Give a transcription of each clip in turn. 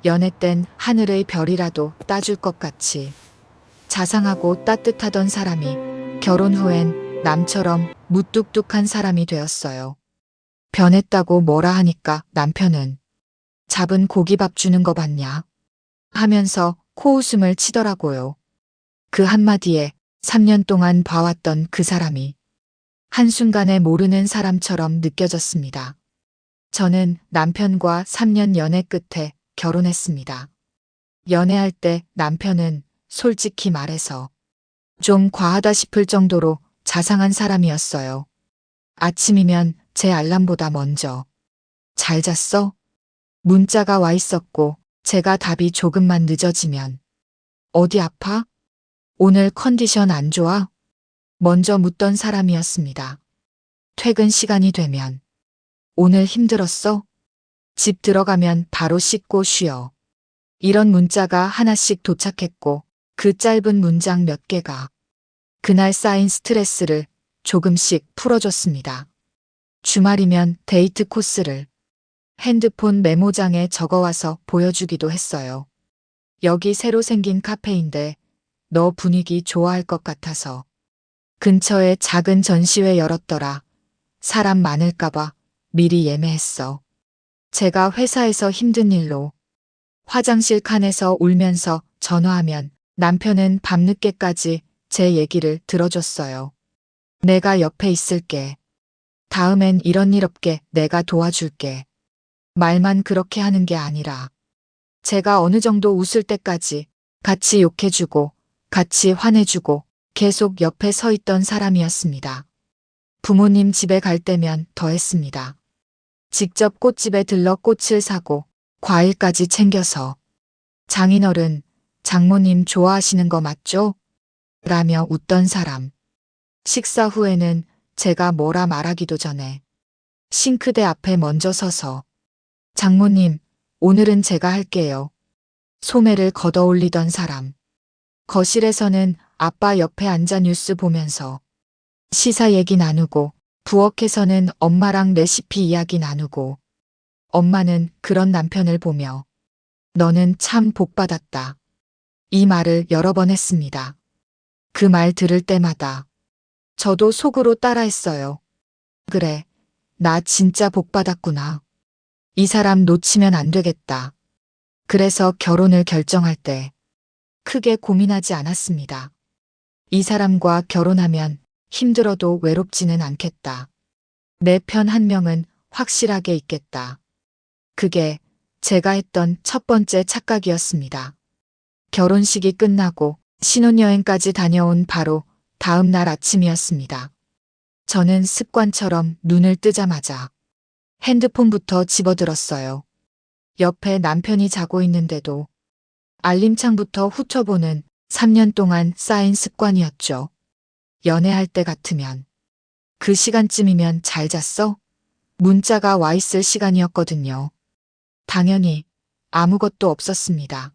연애 땐 하늘의 별이라도 따줄 것 같이 자상하고 따뜻하던 사람이 결혼 후엔 남처럼 무뚝뚝한 사람이 되었어요. 변했다고 뭐라 하니까 남편은 잡은 고기밥 주는 거 봤냐 하면서 코웃음을 치더라고요. 그 한마디에 3년 동안 봐왔던 그 사람이 한순간에 모르는 사람처럼 느껴졌습니다. 저는 남편과 3년 연애 끝에 결혼했습니다. 연애할 때 남편은 솔직히 말해서 좀 과하다 싶을 정도로 자상한 사람이었어요. 아침이면 제 알람보다 먼저 잘 잤어? 문자가 와 있었고 제가 답이 조금만 늦어지면 어디 아파? 오늘 컨디션 안 좋아? 먼저 묻던 사람이었습니다. 퇴근 시간이 되면 오늘 힘들었어? 집 들어가면 바로 씻고 쉬어. 이런 문자가 하나씩 도착했고 그 짧은 문장 몇 개가 그날 쌓인 스트레스를 조금씩 풀어줬습니다. 주말이면 데이트 코스를 핸드폰 메모장에 적어와서 보여주기도 했어요. 여기 새로 생긴 카페인데 너 분위기 좋아할 것 같아서. 근처에 작은 전시회 열었더라. 사람 많을까봐 미리 예매했어. 제가 회사에서 힘든 일로 화장실 칸에서 울면서 전화하면 남편은 밤늦게까지 제 얘기를 들어줬어요. 내가 옆에 있을게. 다음엔 이런 일 없게 내가 도와줄게. 말만 그렇게 하는 게 아니라 제가 어느 정도 웃을 때까지 같이 욕해주고 같이 화내주고 계속 옆에 서 있던 사람이었습니다. 부모님 집에 갈 때면 더 했습니다. 직접 꽃집에 들러 꽃을 사고 과일까지 챙겨서 장인어른, 장모님 좋아하시는 거 맞죠? 라며 웃던 사람. 식사 후에는 제가 뭐라 말하기도 전에 싱크대 앞에 먼저 서서 장모님, 오늘은 제가 할게요. 소매를 걷어 올리던 사람. 거실에서는 아빠 옆에 앉아 뉴스 보면서 시사 얘기 나누고 부엌에서는 엄마랑 레시피 이야기 나누고 엄마는 그런 남편을 보며 너는 참 복받았다. 이 말을 여러 번 했습니다. 그 말 들을 때마다 저도 속으로 따라했어요. 그래, 나 진짜 복받았구나. 이 사람 놓치면 안 되겠다. 그래서 결혼을 결정할 때 크게 고민하지 않았습니다. 이 사람과 결혼하면 힘들어도 외롭지는 않겠다. 내 편 한 명은 확실하게 있겠다. 그게 제가 했던 첫 번째 착각이었습니다. 결혼식이 끝나고 신혼여행까지 다녀온 바로 다음 날 아침이었습니다. 저는 습관처럼 눈을 뜨자마자 핸드폰부터 집어들었어요. 옆에 남편이 자고 있는데도 알림창부터 훑어보는 3년 동안 쌓인 습관이었죠. 연애할 때 같으면 그 시간쯤이면 잘 잤어? 문자가 와 있을 시간이었거든요. 당연히 아무것도 없었습니다.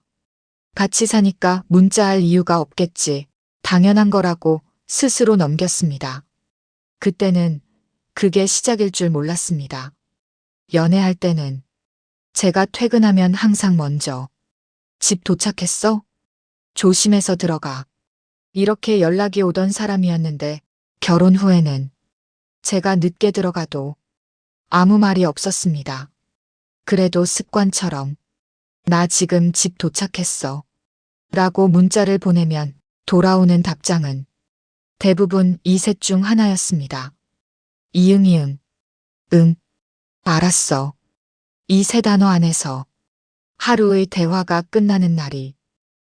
같이 사니까 문자할 이유가 없겠지. 당연한 거라고 스스로 넘겼습니다. 그때는 그게 시작일 줄 몰랐습니다. 연애할 때는 제가 퇴근하면 항상 먼저 집 도착했어? 조심해서 들어가. 이렇게 연락이 오던 사람이었는데 결혼 후에는 제가 늦게 들어가도 아무 말이 없었습니다. 그래도 습관처럼 나 지금 집 도착했어. 라고 문자를 보내면 돌아오는 답장은 대부분 이 셋 중 하나였습니다. 이응, 응, 알았어. 이 세 단어 안에서 하루의 대화가 끝나는 날이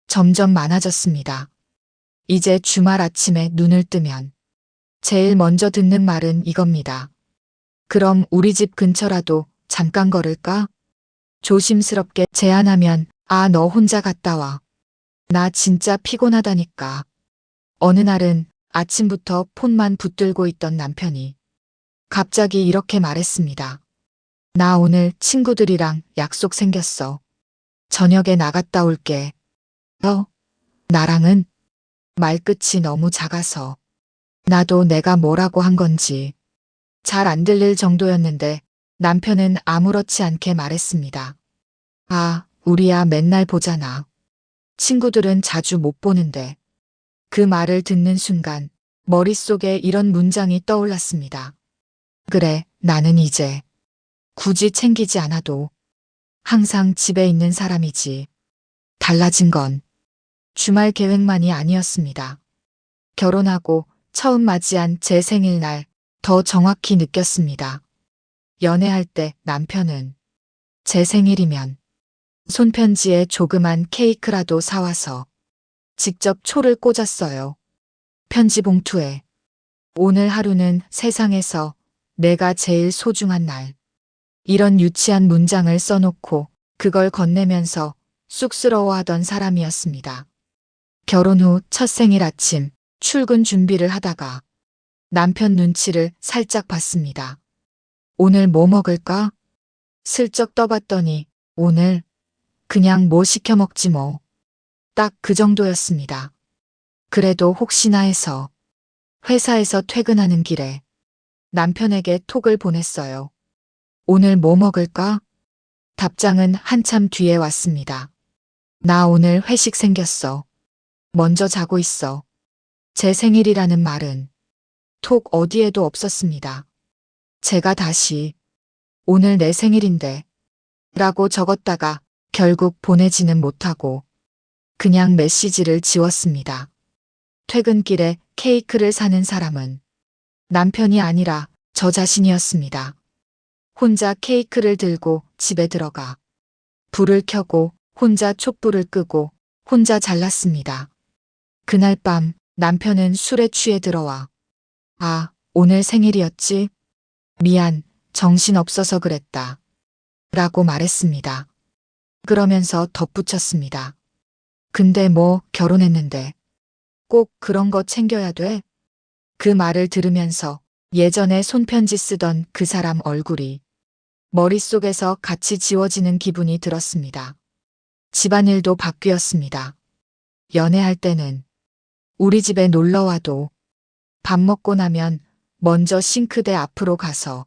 점점 많아졌습니다. 이제 주말 아침에 눈을 뜨면 제일 먼저 듣는 말은 이겁니다. 그럼 우리 집 근처라도 잠깐 걸을까? 조심스럽게 제안하면 너 혼자 갔다 와. 나 진짜 피곤하다니까. 어느 날은 아침부터 폰만 붙들고 있던 남편이 갑자기 이렇게 말했습니다. 나 오늘 친구들이랑 약속 생겼어. 저녁에 나갔다 올게. 나랑은? 말끝이 너무 작아서 나도 내가 뭐라고 한 건지 잘 안 들릴 정도였는데 남편은 아무렇지 않게 말했습니다. 우리야 맨날 보잖아. 친구들은 자주 못 보는데. 그 말을 듣는 순간 머릿속에 이런 문장이 떠올랐습니다. 그래, 나는 이제 굳이 챙기지 않아도 항상 집에 있는 사람이지. 달라진 건 주말 계획만이 아니었습니다. 결혼하고 처음 맞이한 제 생일날 더 정확히 느꼈습니다. 연애할 때 남편은 제 생일이면 손편지에 조그만 케이크라도 사와서 직접 초를 꽂았어요. 편지 봉투에 오늘 하루는 세상에서 내가 제일 소중한 날. 이런 유치한 문장을 써놓고 그걸 건네면서 쑥스러워하던 사람이었습니다. 결혼 후 첫 생일 아침 출근 준비를 하다가 남편 눈치를 살짝 봤습니다. 오늘 뭐 먹을까? 슬쩍 떠봤더니 오늘 그냥 뭐 시켜 먹지 뭐. 딱 그 정도였습니다. 그래도 혹시나 해서 회사에서 퇴근하는 길에 남편에게 톡을 보냈어요. 오늘 뭐 먹을까? 답장은 한참 뒤에 왔습니다. 나 오늘 회식 생겼어. 먼저 자고 있어. 제 생일이라는 말은 톡 어디에도 없었습니다. 제가 다시 오늘 내 생일인데 라고 적었다가 결국 보내지는 못하고 그냥 메시지를 지웠습니다. 퇴근길에 케이크를 사는 사람은 남편이 아니라 저 자신이었습니다. 혼자 케이크를 들고 집에 들어가 불을 켜고 혼자 촛불을 끄고 혼자 잘랐습니다. 그날 밤 남편은 술에 취해 들어와 아, 오늘 생일이었지? 미안, 정신없어서 그랬다. 라고 말했습니다. 그러면서 덧붙였습니다. 근데 뭐 결혼했는데 꼭 그런 거 챙겨야 돼? 그 말을 들으면서 예전에 손편지 쓰던 그 사람 얼굴이 머릿속에서 같이 지워지는 기분이 들었습니다. 집안일도 바뀌었습니다. 연애할 때는 우리 집에 놀러 와도 밥 먹고 나면 먼저 싱크대 앞으로 가서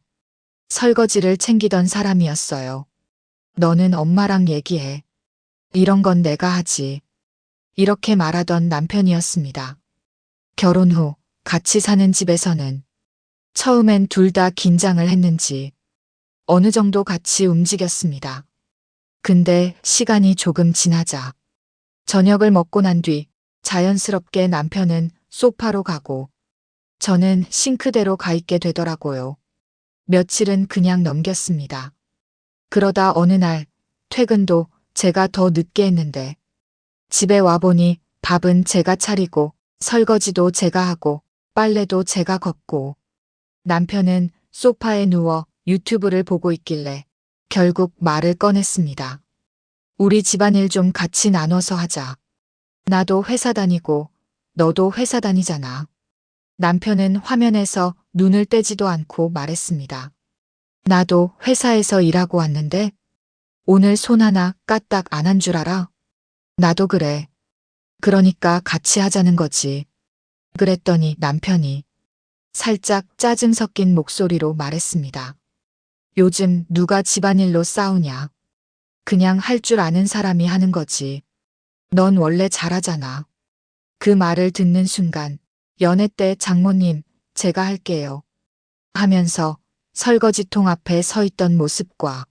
설거지를 챙기던 사람이었어요. 너는 엄마랑 얘기해. 이런 건 내가 하지. 이렇게 말하던 남편이었습니다. 결혼 후 같이 사는 집에서는 처음엔 둘 다 긴장을 했는지 어느 정도 같이 움직였습니다. 근데 시간이 조금 지나자 저녁을 먹고 난 뒤 자연스럽게 남편은 소파로 가고 저는 싱크대로 가 있게 되더라고요. 며칠은 그냥 넘겼습니다. 그러다 어느 날 퇴근도 제가 더 늦게 했는데 집에 와보니 밥은 제가 차리고 설거지도 제가 하고 빨래도 제가 걷고 남편은 소파에 누워 유튜브를 보고 있길래 결국 말을 꺼냈습니다. 우리 집안일 좀 같이 나눠서 하자. 나도 회사 다니고 너도 회사 다니잖아. 남편은 화면에서 눈을 떼지도 않고 말했습니다. 나도 회사에서 일하고 왔는데 오늘 손 하나 까딱 안 한 줄 알아? 나도 그래. 그러니까 같이 하자는 거지. 그랬더니 남편이 살짝 짜증 섞인 목소리로 말했습니다. 요즘 누가 집안일로 싸우냐. 그냥 할 줄 아는 사람이 하는 거지. 넌 원래 잘하잖아. 그 말을 듣는 순간 연애 때 장모님 제가 할게요. 하면서 설거지통 앞에 서 있던 모습과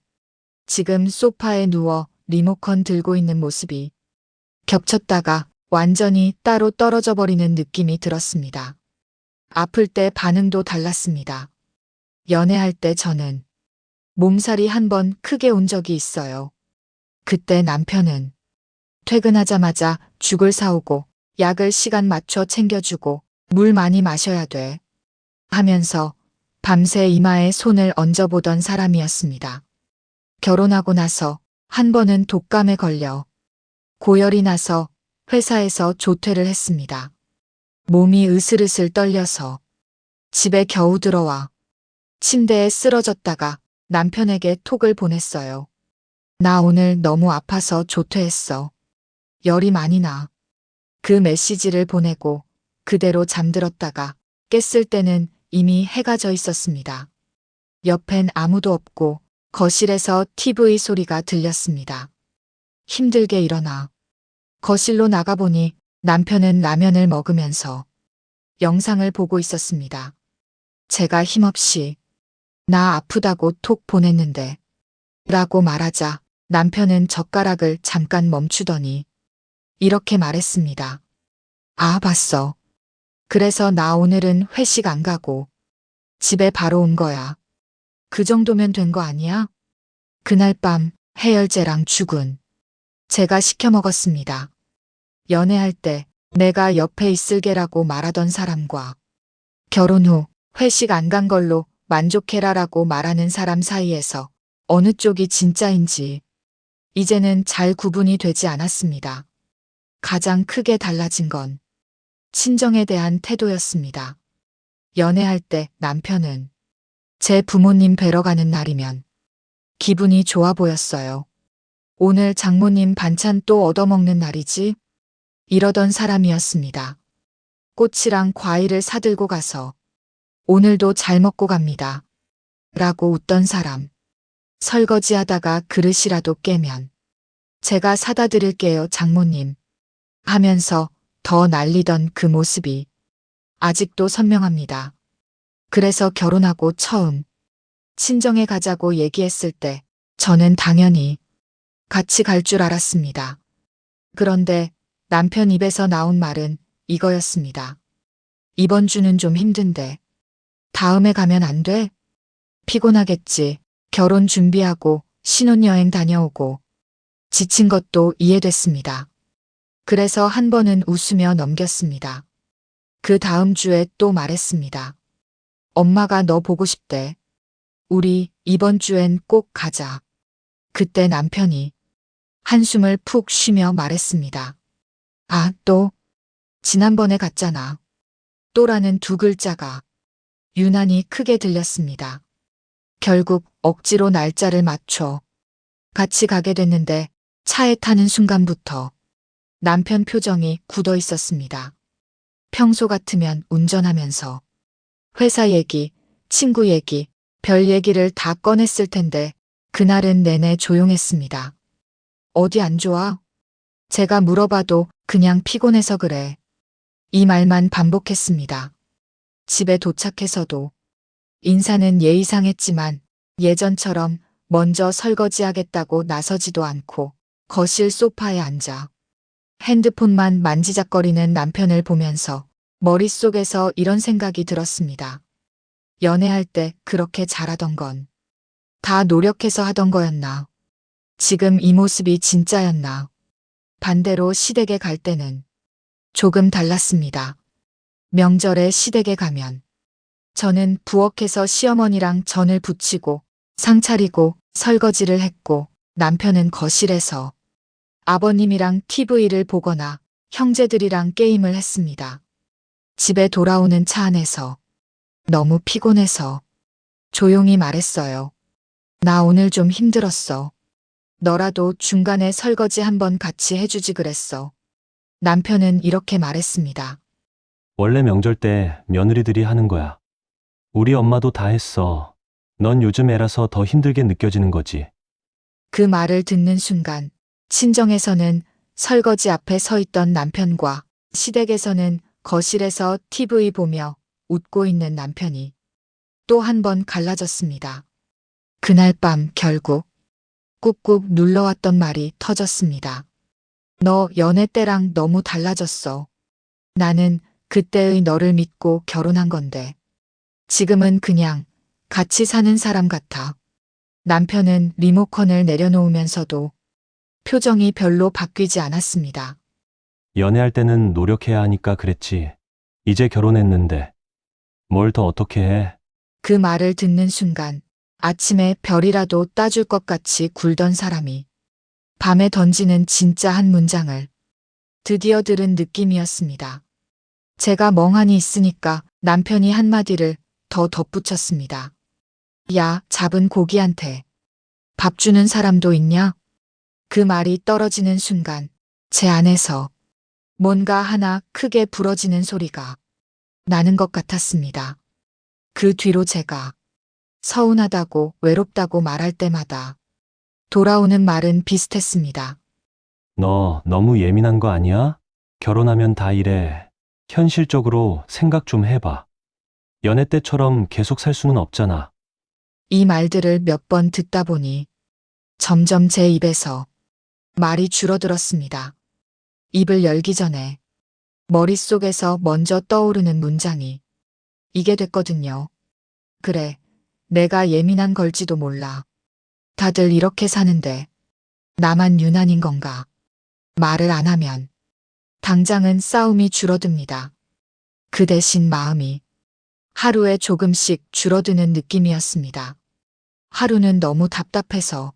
지금 소파에 누워 리모컨 들고 있는 모습이 겹쳤다가 완전히 따로 떨어져 버리는 느낌이 들었습니다. 아플 때 반응도 달랐습니다. 연애할 때 저는 몸살이 한 번 크게 온 적이 있어요. 그때 남편은 퇴근하자마자 죽을 사오고 약을 시간 맞춰 챙겨주고 물 많이 마셔야 돼 하면서 밤새 이마에 손을 얹어보던 사람이었습니다. 결혼하고 나서 한 번은 독감에 걸려 고열이 나서 회사에서 조퇴를 했습니다. 몸이 으슬으슬 떨려서 집에 겨우 들어와 침대에 쓰러졌다가 남편에게 톡을 보냈어요. 나 오늘 너무 아파서 조퇴했어. 열이 많이 나. 그 메시지를 보내고 그대로 잠들었다가 깼을 때는 이미 해가 져 있었습니다. 옆엔 아무도 없고 거실에서 TV 소리가 들렸습니다. 힘들게 일어나 거실로 나가보니 남편은 라면을 먹으면서 영상을 보고 있었습니다. 제가 힘없이 나 아프다고 톡 보냈는데 라고 말하자 남편은 젓가락을 잠깐 멈추더니 이렇게 말했습니다. 아, 봤어. 그래서 나 오늘은 회식 안 가고 집에 바로 온 거야. 그 정도면 된 거 아니야? 그날 밤 해열제랑 죽은 제가 시켜 먹었습니다. 연애할 때 내가 옆에 있을게라고 말하던 사람과 결혼 후 회식 안 간 걸로 만족해라라고 말하는 사람 사이에서 어느 쪽이 진짜인지 이제는 잘 구분이 되지 않았습니다. 가장 크게 달라진 건 친정에 대한 태도였습니다. 연애할 때 남편은 제 부모님 뵈러 가는 날이면 기분이 좋아 보였어요. 오늘 장모님 반찬 또 얻어먹는 날이지? 이러던 사람이었습니다. 꽃이랑 과일을 사들고 가서 오늘도 잘 먹고 갑니다. 라고 웃던 사람. 설거지 하다가 그릇이라도 깨면 제가 사다 드릴게요, 장모님. 하면서 더 날리던 그 모습이 아직도 선명합니다. 그래서 결혼하고 처음 친정에 가자고 얘기했을 때 저는 당연히 같이 갈 줄 알았습니다. 그런데 남편 입에서 나온 말은 이거였습니다. 이번 주는 좀 힘든데 다음에 가면 안 돼? 피곤하겠지. 결혼 준비하고 신혼여행 다녀오고 지친 것도 이해됐습니다. 그래서 한 번은 웃으며 넘겼습니다. 그 다음 주에 또 말했습니다. 엄마가 너 보고 싶대. 우리 이번 주엔 꼭 가자. 그때 남편이 한숨을 푹 쉬며 말했습니다. 아, 또? 지난번에 갔잖아. 또라는 두 글자가 유난히 크게 들렸습니다. 결국 억지로 날짜를 맞춰 같이 가게 됐는데 차에 타는 순간부터 남편 표정이 굳어 있었습니다. 평소 같으면 운전하면서 회사 얘기, 친구 얘기, 별 얘기를 다 꺼냈을 텐데 그날은 내내 조용했습니다. 어디 안 좋아? 제가 물어봐도 그냥 피곤해서 그래. 이 말만 반복했습니다. 집에 도착해서도 인사는 예의상했지만 예전처럼 먼저 설거지하겠다고 나서지도 않고 거실 소파에 앉아 핸드폰만 만지작거리는 남편을 보면서 머릿속에서 이런 생각이 들었습니다. 연애할 때 그렇게 잘하던 건 다 노력해서 하던 거였나? 지금 이 모습이 진짜였나? 반대로 시댁에 갈 때는 조금 달랐습니다. 명절에 시댁에 가면 저는 부엌에서 시어머니랑 전을 부치고 상 차리고 설거지를 했고 남편은 거실에서 아버님이랑 TV를 보거나 형제들이랑 게임을 했습니다. 집에 돌아오는 차 안에서 너무 피곤해서 조용히 말했어요. 나 오늘 좀 힘들었어. 너라도 중간에 설거지 한번 같이 해주지 그랬어. 남편은 이렇게 말했습니다. 원래 명절 때 며느리들이 하는 거야. 우리 엄마도 다 했어. 넌 요즘 애라서 더 힘들게 느껴지는 거지. 그 말을 듣는 순간 친정에서는 설거지 앞에 서 있던 남편과 시댁에서는 거실에서 TV 보며 웃고 있는 남편이 또 한 번 갈라졌습니다. 그날 밤 결국 꾹꾹 눌러왔던 말이 터졌습니다. 너 연애 때랑 너무 달라졌어. 나는 그때의 너를 믿고 결혼한 건데 지금은 그냥 같이 사는 사람 같아. 남편은 리모컨을 내려놓으면서도 표정이 별로 바뀌지 않았습니다. 연애할 때는 노력해야 하니까 그랬지. 이제 결혼했는데 뭘 더 어떻게 해? 그 말을 듣는 순간 아침에 별이라도 따줄 것 같이 굴던 사람이 밤에 던지는 진짜 한 문장을 드디어 들은 느낌이었습니다. 제가 멍하니 있으니까 남편이 한마디를 더 덧붙였습니다. 야, 잡은 고기한테 밥 주는 사람도 있냐? 그 말이 떨어지는 순간 제 안에서 뭔가 하나 크게 부러지는 소리가 나는 것 같았습니다. 그 뒤로 제가 서운하다고 외롭다고 말할 때마다 돌아오는 말은 비슷했습니다. 너 너무 예민한 거 아니야? 결혼하면 다 이래. 현실적으로 생각 좀 해봐. 연애 때처럼 계속 살 수는 없잖아. 이 말들을 몇 번 듣다 보니 점점 제 입에서 말이 줄어들었습니다. 입을 열기 전에 머릿속에서 먼저 떠오르는 문장이 이게 됐거든요. 그래, 내가 예민한 걸지도 몰라. 다들 이렇게 사는데 나만 유난인 건가? 말을 안 하면 당장은 싸움이 줄어듭니다. 그 대신 마음이 하루에 조금씩 줄어드는 느낌이었습니다. 하루는 너무 답답해서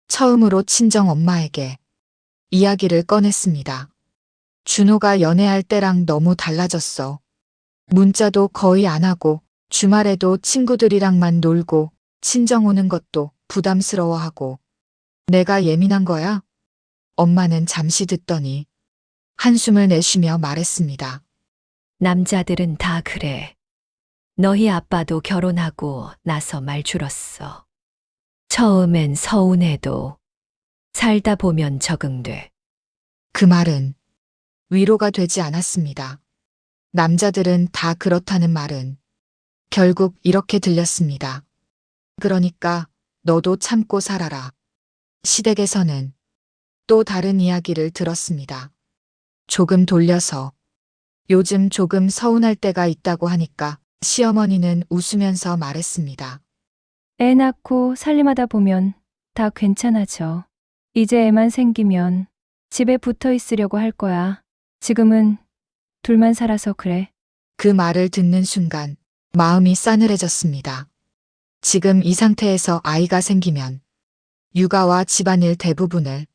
처음으로 친정 엄마에게 이야기를 꺼냈습니다. 준호가 연애할 때랑 너무 달라졌어. 문자도 거의 안 하고 주말에도 친구들이랑만 놀고 친정 오는 것도 부담스러워하고 내가 예민한 거야? 엄마는 잠시 듣더니 한숨을 내쉬며 말했습니다. 남자들은 다 그래. 너희 아빠도 결혼하고 나서 말 줄었어. 처음엔 서운해도 살다 보면 적응돼. 그 말은 위로가 되지 않았습니다. 남자들은 다 그렇다는 말은 결국 이렇게 들렸습니다. 그러니까 너도 참고 살아라. 시댁에서는 또 다른 이야기를 들었습니다. 조금 돌려서 요즘 조금 서운할 때가 있다고 하니까 시어머니는 웃으면서 말했습니다. 애 낳고 살림하다 보면 다 괜찮아져. 이제 애만 생기면 집에 붙어 있으려고 할 거야. 지금은 둘만 살아서 그래. 그 말을 듣는 순간 마음이 싸늘해졌습니다. 지금 이 상태에서 아이가 생기면 육아와 집안일 대부분을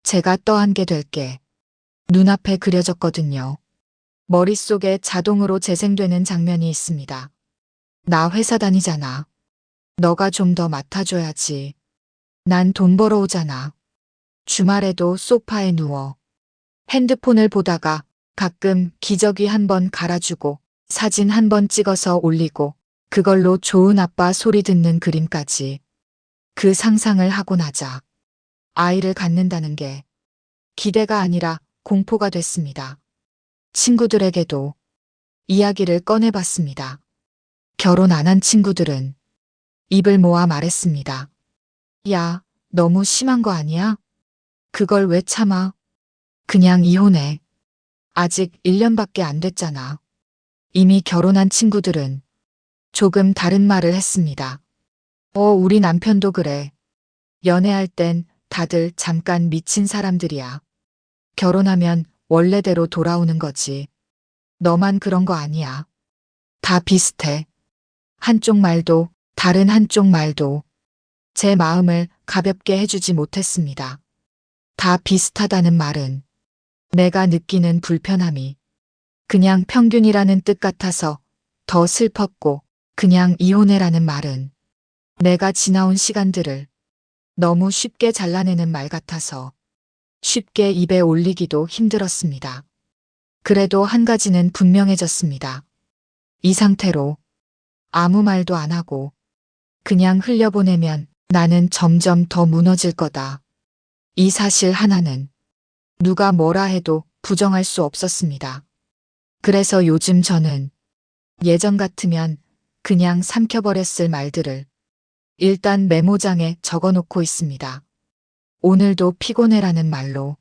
제가 떠안게 될 게 눈앞에 그려졌거든요. 머릿속에 자동으로 재생되는 장면이 있습니다. 나 회사 다니잖아. 너가 좀 더 맡아줘야지. 난 돈 벌어오잖아. 주말에도 소파에 누워 핸드폰을 보다가 가끔 기저귀 한 번 갈아주고 사진 한 번 찍어서 올리고 그걸로 좋은 아빠 소리 듣는 그림까지. 그 상상을 하고 나자 아이를 갖는다는 게 기대가 아니라 공포가 됐습니다. 친구들에게도 이야기를 꺼내봤습니다. 결혼 안 한 친구들은 입을 모아 말했습니다. 야, 너무 심한 거 아니야? 그걸 왜 참아? 그냥 이혼해. 아직 1년밖에 안 됐잖아. 이미 결혼한 친구들은 조금 다른 말을 했습니다. 우리 남편도 그래. 연애할 땐 다들 잠깐 미친 사람들이야. 결혼하면 원래대로 돌아오는 거지. 너만 그런 거 아니야. 다 비슷해. 한쪽 말도 다른 한쪽 말도 제 마음을 가볍게 해주지 못했습니다. 다 비슷하다는 말은 내가 느끼는 불편함이 그냥 평균이라는 뜻 같아서 더 슬펐고 그냥 이혼해라는 말은 내가 지나온 시간들을 너무 쉽게 잘라내는 말 같아서 쉽게 입에 올리기도 힘들었습니다. 그래도 한 가지는 분명해졌습니다. 이 상태로 아무 말도 안 하고 그냥 흘려보내면 나는 점점 더 무너질 거다. 이 사실 하나는 누가 뭐라 해도 부정할 수 없었습니다. 그래서 요즘 저는 예전 같으면 그냥 삼켜버렸을 말들을 일단 메모장에 적어놓고 있습니다. 오늘도 피곤해라는 말로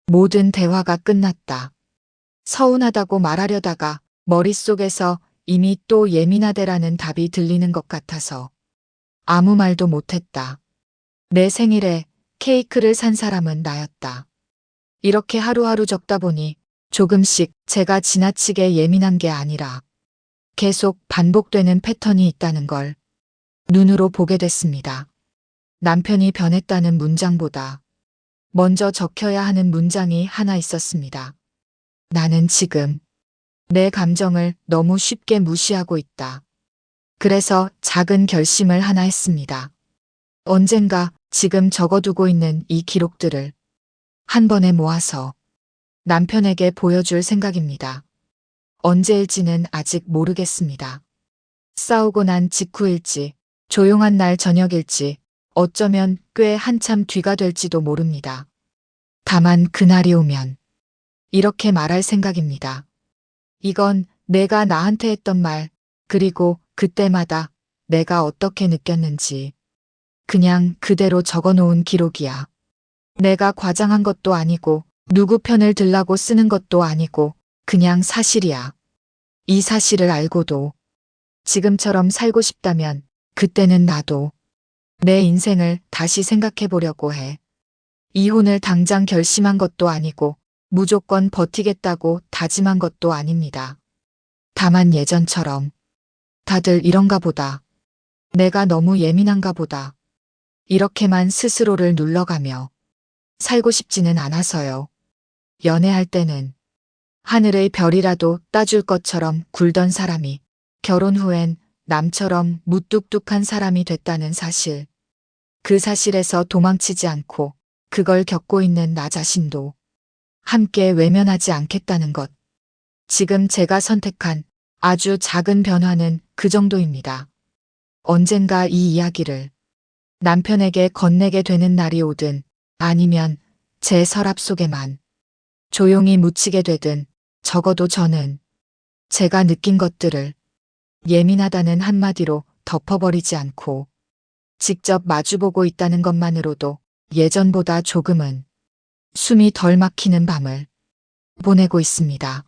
모든 대화가 끝났다. 서운하다고 말하려다가 머릿속에서 이미 또 예민하대라는 답이 들리는 것 같아서 아무 말도 못했다. 내 생일에 케이크를 산 사람은 나였다. 이렇게 하루하루 적다 보니 조금씩 제가 지나치게 예민한 게 아니라 계속 반복되는 패턴이 있다는 걸 눈으로 보게 됐습니다. 남편이 변했다는 문장보다 먼저 적혀야 하는 문장이 하나 있었습니다. 나는 지금 내 감정을 너무 쉽게 무시하고 있다. 그래서 작은 결심을 하나 했습니다. 언젠가 지금 적어두고 있는 이 기록들을 한 번에 모아서 남편에게 보여줄 생각입니다. 언제일지는 아직 모르겠습니다. 싸우고 난 직후일지, 조용한 날 저녁일지, 어쩌면 꽤 한참 뒤가 될지도 모릅니다. 다만 그날이 오면 이렇게 말할 생각입니다. 이건 내가 나한테 했던 말, 그리고 그때마다 내가 어떻게 느꼈는지 그냥 그대로 적어 놓은 기록이야. 내가 과장한 것도 아니고 누구 편을 들라고 쓰는 것도 아니고 그냥 사실이야. 이 사실을 알고도 지금처럼 살고 싶다면 그때는 나도 내 인생을 다시 생각해 보려고 해. 이혼을 당장 결심한 것도 아니고 무조건 버티겠다고 다짐한 것도 아닙니다. 다만 예전처럼 다들 이런가 보다. 내가 너무 예민한가 보다. 이렇게만 스스로를 눌러가며 살고 싶지는 않아서요. 연애할 때는 하늘의 별이라도 따줄 것처럼 굴던 사람이 결혼 후엔 남처럼 무뚝뚝한 사람이 됐다는 사실. 그 사실에서 도망치지 않고 그걸 겪고 있는 나 자신도 함께 외면하지 않겠다는 것. 지금 제가 선택한 아주 작은 변화는 그 정도입니다. 언젠가 이 이야기를 남편에게 건네게 되는 날이 오든 아니면 제 서랍 속에만 조용히 묻히게 되든 적어도 저는 제가 느낀 것들을 예민하다는 한마디로 덮어버리지 않고 직접 마주보고 있다는 것만으로도 예전보다 조금은 숨이 덜 막히는 밤을 보내고 있습니다.